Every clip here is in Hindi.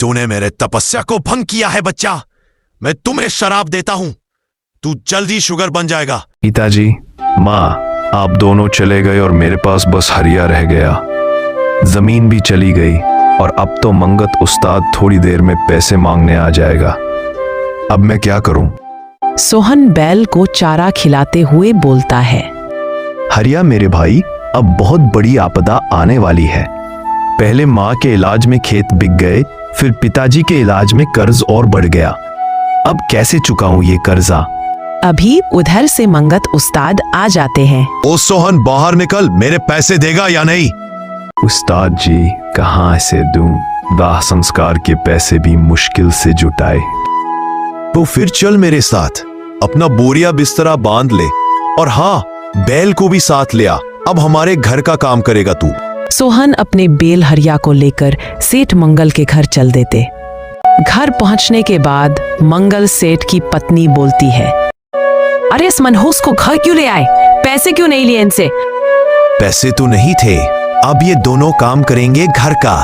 तूने मेरे तपस्या को भंग किया है बच्चा। मैं तुम्हें शराब देता हूं, तू जल्दी शुगर बन जाएगा। पिताजी, माँ, आप दोनों चले गए और मेरे पास बस हरिया रह गया। जमीन भी चली गई और अब तो मंगत उस्ताद थोड़ी देर में पैसे मांगने आ जाएगा। अब मैं क्या करूं? सोहन बैल को चारा खिलाते हुए बोलता है। हरिया मेरे भाई, अब बहुत बड़ी आपदा आने वाली है। पहले माँ के इलाज में खेत बिक गए, फिर पिताजी के इलाज में कर्ज और बढ़ गया। अब कैसे चुकाऊं ये कर्जा? अभी उधर से मंगत उस्ताद आ जाते हैं। ओ सोहन, बाहर निकल, मेरे पैसे देगा या नहीं? उस्ताद जी, कहाँ से दूं? दाह संस्कार के पैसे भी मुश्किल से जुटाए। तो फिर चल मेरे साथ, अपना बोरिया बिस्तरा बांध ले और हाँ, बैल को भी साथ ले आ। अब हमारे घर का काम करेगा तू। सोहन अपने बैल हरिया को लेकर सेठ मंगल के घर चल देते। घर पहुंचने के बाद मंगल सेठ की पत्नी बोलती है, अरे इस मनहूस को घर क्यों ले आए? पैसे क्यों नहीं लिए इनसे? पैसे तो नहीं थे, अब ये दोनों काम करेंगे घर का।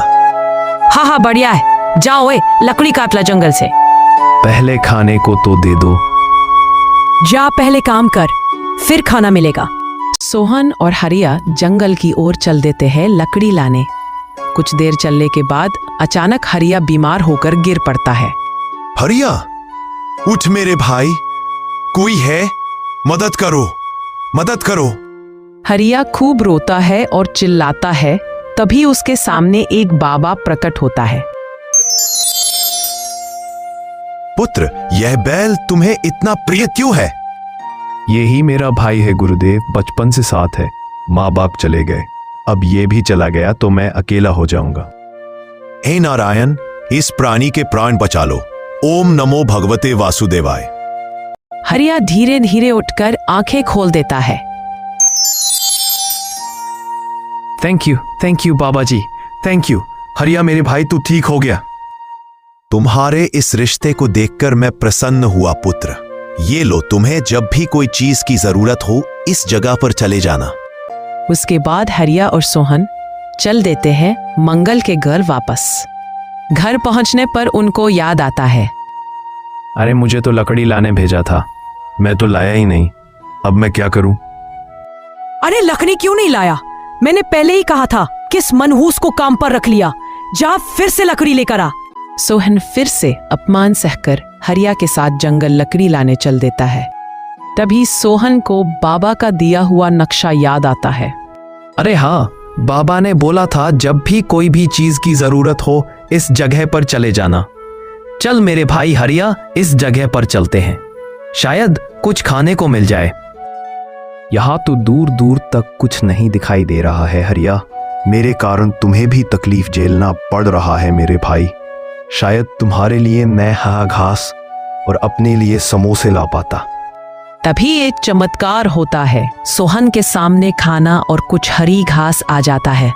हाँ हाँ बढ़िया है, जाओ ओए, लकड़ी काट ला जंगल से। पहले खाने को तो दे दो। जा पहले काम कर, फिर खाना मिलेगा। सोहन और हरिया जंगल की ओर चल देते हैं लकड़ी लाने। कुछ देर चलने के बाद अचानक हरिया बीमार होकर गिर पड़ता है। हरिया, उठ मेरे भाई, कोई है? मदद करो, मदद करो। हरिया खूब रोता है और चिल्लाता है। तभी उसके सामने एक बाबा प्रकट होता है। पुत्र, यह बैल तुम्हें इतना प्रिय क्यों है? यही मेरा भाई है गुरुदेव, बचपन से साथ है। माँ बाप चले गए, अब ये भी चला गया तो मैं अकेला हो जाऊंगा। हे नारायण, इस प्राणी के प्राण बचा लो। ओम नमो भगवते वासुदेवाय। हरिया धीरे धीरे उठकर आंखें खोल देता है। थैंक यू बाबा जी, थैंक यू। हरिया मेरे भाई, तू ठीक हो गया। तुम्हारे इस रिश्ते को देखकर मैं प्रसन्न हुआ पुत्र। ये लो, तुम्हें जब भी कोई चीज की जरूरत हो इस जगह पर चले जाना। उसके बाद हरिया और सोहन चल देते हैं मंगल के घर वापस। घर पहुंचने पर उनको याद आता है, अरे मुझे तो लकड़ी लाने भेजा था, मैं तो लाया ही नहीं। अब मैं क्या करूं? अरे लकड़ी क्यों नहीं लाया? मैंने पहले ही कहा था, किस मनहूस को काम पर रख लिया। जा फिर से लकड़ी लेकर आ। सोहन फिर से अपमान सहकर हरिया के साथ जंगल लकड़ी लाने चल देता है। तभी सोहन को बाबा का दिया हुआ नक्शा याद आता है। अरे हाँ, बाबा ने बोला था जब भी कोई भी चीज की जरूरत हो इस जगह पर चले जाना। चल मेरे भाई हरिया, इस जगह पर चलते हैं, शायद कुछ खाने को मिल जाए। यहाँ तो दूर दूर तक कुछ नहीं दिखाई दे रहा है हरिया। मेरे कारण तुम्हें भी तकलीफ झेलना पड़ रहा है मेरे भाई। शायद तुम्हारे लिए मैं हरा घास और अपने लिए समोसे ला पाता। तभी एक चमत्कार होता है। सोहन के सामने खाना और कुछ हरी घास आ जाता है।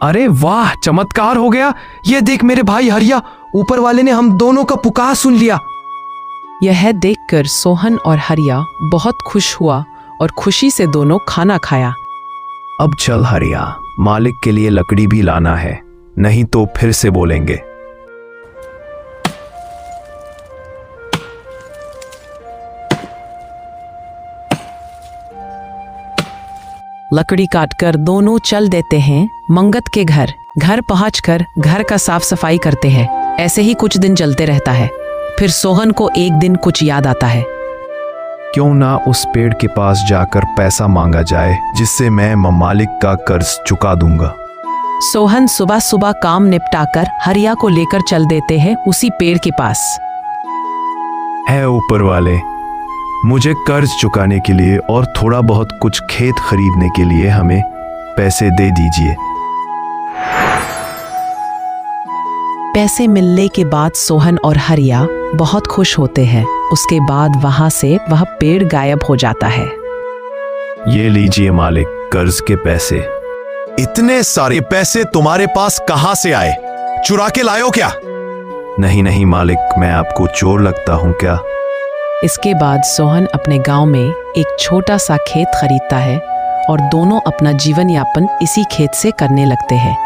अरे वाह, चमत्कार हो गया। ये देख मेरे भाई हरिया, ऊपर वाले ने हम दोनों का पुकार सुन लिया। यह देखकर सोहन और हरिया बहुत खुश हुआ और खुशी से दोनों खाना खाया। अब चल हरिया, मालिक के लिए लकड़ी भी लाना है, नहीं तो फिर से बोलेंगे। लकड़ी काटकर दोनों चल देते हैं मंगत के घर। घर पहुंचकर घर का साफ सफाई करते हैं। ऐसे ही कुछ दिन चलते रहता है। फिर सोहन को एक दिन कुछ याद आता है। क्यों ना उस पेड़ के पास जाकर पैसा मांगा जाए, जिससे मैं मालिक का कर्ज चुका दूंगा। सोहन सुबह सुबह काम निपटाकर हरिया को लेकर चल देते हैं उसी पेड़ के पास। है ऊपर वाले, मुझे कर्ज चुकाने के लिए और थोड़ा बहुत कुछ खेत खरीदने के लिए हमें पैसे दे दीजिए। पैसे मिलने के बाद सोहन और हरिया बहुत खुश होते हैं। उसके बाद वहां से वह पेड़ गायब हो जाता है। ये लीजिए मालिक, कर्ज के पैसे। इतने सारे पैसे तुम्हारे पास कहां से आए? चुरा के लायो क्या? नहीं नहीं मालिक, मैं आपको चोर लगता हूं क्या? इसके बाद सोहन अपने गांव में एक छोटा सा खेत खरीदता है और दोनों अपना जीवन यापन इसी खेत से करने लगते हैं।